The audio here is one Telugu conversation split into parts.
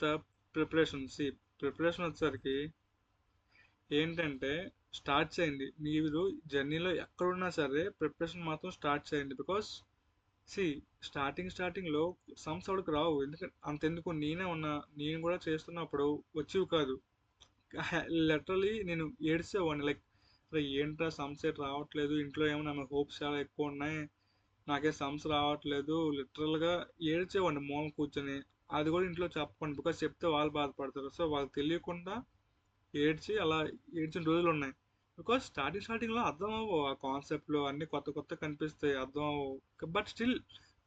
తర్వాత ప్రిపరేషన్ వచ్చేసరికి ఏంటంటే స్టార్ట్ చేయండి. మీరు జర్నీలో ఎక్కడున్నా సరే ప్రిపరేషన్ మాత్రం స్టార్ట్ చేయండి. బికాస్ సి స్టార్టింగ్లో సమ్స్ ఎవరికి రావు. ఎందుకంటే అంతెందుకు నేనే ఉన్నా, నేను కూడా చేస్తున్నప్పుడు వచ్చేవి కాదు. లిటరలీ నేను ఏడ్చేవాడిని. లైక్ ఏంట్రా సమ్స్ ఎట్ రావట్లేదు, ఇంట్లో ఏమో నా హోప్స్ చాలా ఎక్కువ ఉన్నాయి, నాకే సమ్స్ రావట్లేదు, లిటరల్గా ఏడ్చేవాడిని మూల కూర్చొని. అది కూడా ఇంట్లో చెప్పండి, బికాస్ చెప్తే వాళ్ళు బాధపడతారు. సో వాళ్ళకి తెలియకుండా అలా ఏడ్చిన రోజులు ఉన్నాయి. బికాస్ స్టార్టింగ్లో అర్థం అవ్వవు, ఆ కాన్సెప్ట్లు అన్నీ కొత్త కొత్త కనిపిస్తాయి, అర్థం అవ్వవు. బట్ స్టిల్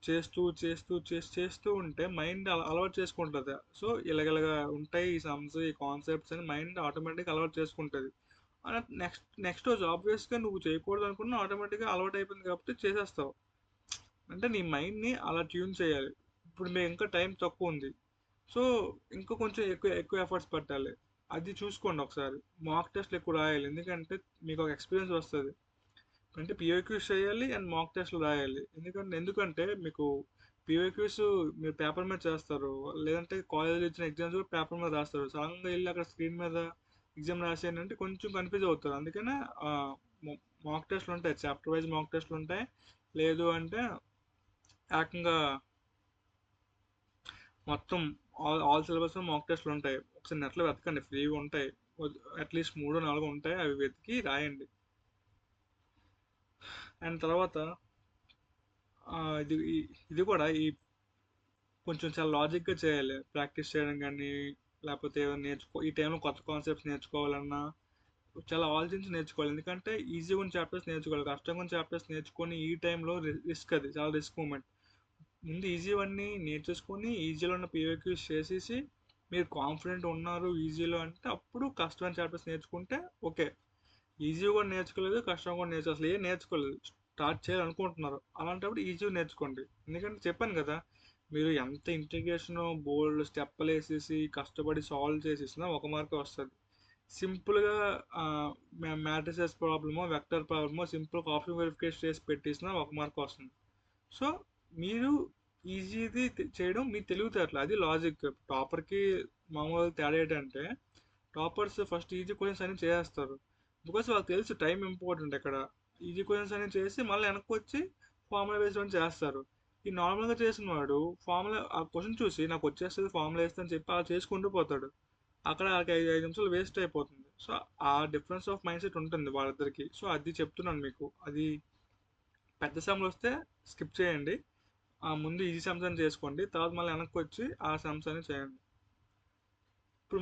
చేస్తూ ఉంటే మైండ్ అలవాటు చేసుకుంటుంది. సో ఇలాగ ఉంటాయి ఈ సమ్స్, ఈ కాన్సెప్ట్స్ అని మైండ్ ఆటోమేటిక్గా అలవాటు చేసుకుంటుంది. నెక్స్ట్ రోజు ఆబ్వియస్గా నువ్వు చేయకూడదు అనుకున్నా ఆటోమేటిక్గా అలవాటు అయిపోయింది కాబట్టి చేసేస్తావు. అంటే నీ మైండ్ని అలా ట్యూన్ చేయాలి. ఇప్పుడు మీకు ఇంకా టైం తక్కువ ఉంది, సో ఇంకా కొంచెం ఎక్కువ ఎక్కువ ఎఫర్ట్స్ పెట్టాలి. అది చూసుకోండి ఒకసారి. మాక్ టెస్ట్లు ఎక్కువ రాయాలి, ఎందుకంటే మీకు ఒక ఎక్స్పీరియన్స్ వస్తుంది. అంటే పిఓక్యూస్ చేయాలి అండ్ మాక్ టెస్ట్లు రాయాలి. ఎందుకంటే మీకు పిఓక్యూస్ మీరు పేపర్ మీద చేస్తారు, లేదంటే కాలేజ్లో ఇచ్చిన ఎగ్జామ్స్ కూడా పేపర్ మీద రాస్తారు. సడన్గా వెళ్ళి అక్కడ స్క్రీన్ మీద ఎగ్జామ్ రాసేయండి కొంచెం కన్ఫ్యూజ్ అవుతారు. అందుకనే మాక్ టెస్ట్లు ఉంటాయి, చాప్టర్ వైజ్ మాక్ టెస్ట్లు ఉంటాయి. లేదు అంటే ఏకంగా మొత్తం ఆల్ సిలబస్ మాక్ టెస్ట్లు ఉంటాయి. ఒకసారి నెట్లో వెతకండి, ఫ్రీగా ఉంటాయి. అట్లీస్ట్ 3-4 ఉంటాయి, అవి వెతికి రాయండి. అండ్ తర్వాత ఇది ఇది కూడా కొంచెం చాలా లాజిక్గా చేయాలి. ప్రాక్టీస్ చేయడం కానీ, లేకపోతే ఏమైనా ఈ టైంలో కొత్త కాన్సెప్ట్స్ నేర్చుకోవాలన్నా చాలా ఆలోచించి నేర్చుకోవాలి. ఎందుకంటే ఈజీగా ఉన్న చాప్టర్స్ నేర్చుకోవాలి, కష్టంగా ఉన్న చాప్టర్స్ నేర్చుకొని ఈ టైంలో రిస్క్, అది చాలా రిస్క్ మూమెంట్. ముందు ఈజీవన్నీ నేర్చేసుకొని ఈజీలో ఉన్న పిఓక్యూస్ చేసేసి మీరు కాన్ఫిడెంట్ ఉన్నారు ఈజీలో అంటే అప్పుడు కష్టమైన చాప్టర్స్ నేర్చుకుంటే ఓకే. ఈజీ కూడా నేర్చుకోలేదు, కష్టం కూడా అసలు ఏం నేర్చుకోలేదు, స్టార్ట్ చేయాలనుకుంటున్నారు, అలాంటప్పుడు ఈజీగా నేర్చుకోండి. ఎందుకంటే చెప్పాను కదా, మీరు ఎంత ఇంటిగ్రేషన్ బోల్డ్ స్టెప్పులు వేసేసి కష్టపడి సాల్వ్ చేసేసినా 1 మార్కే వస్తుంది. సింపుల్గా మ్యాట్రిసెస్ ప్రాబ్లమో వెక్టర్ ప్రాబ్లమో సింపుల్ ఆప్షన్ వెరిఫికేషన్ చేసి పెట్టేసినా 1 మార్క్ వస్తుంది. సో మీరు ఈజీది చేయడం మీ తెలివితేటలు, అది లాజిక్. టాపర్కి మామూలు తేడా ఏంటంటే టాపర్స్ ఫస్ట్ ఈజీ క్వశ్చన్స్ అన్ని చేసేస్తారు, బికాస్ వాళ్ళకి తెలుసు టైం ఇంపార్టెంట్ ఎక్కడ. ఈజీ క్వశ్చన్స్ అన్ని చేసి మళ్ళీ వెనక్కి వచ్చి ఫార్ములా బేస్డ్ అని చేస్తారు. ఈ నార్మల్గా చేసిన వాడు ఫార్ములా ఆ క్వశ్చన్ చూసి నాకు వచ్చేస్తుంది ఫార్ములా వేస్తా అని చెప్పి అలా చేసుకుంటూ పోతాడు, అక్కడ 5 నిమిషాలు వేస్ట్ అయిపోతుంది. సో ఆ డిఫరెన్స్ ఆఫ్ మైండ్ సెట్ ఉంటుంది వాళ్ళిద్దరికి. సో అది చెప్తున్నాను మీకు. అది పెద్ద సమ్లు వస్తే స్కిప్ చేయండి, ఆ ముందు ఈజీ సమ్స్ అని చేసుకోండి, తర్వాత మళ్ళీ వెనక్కి వచ్చి ఆ సమ్స్ అని చేయండి. ఇప్పుడు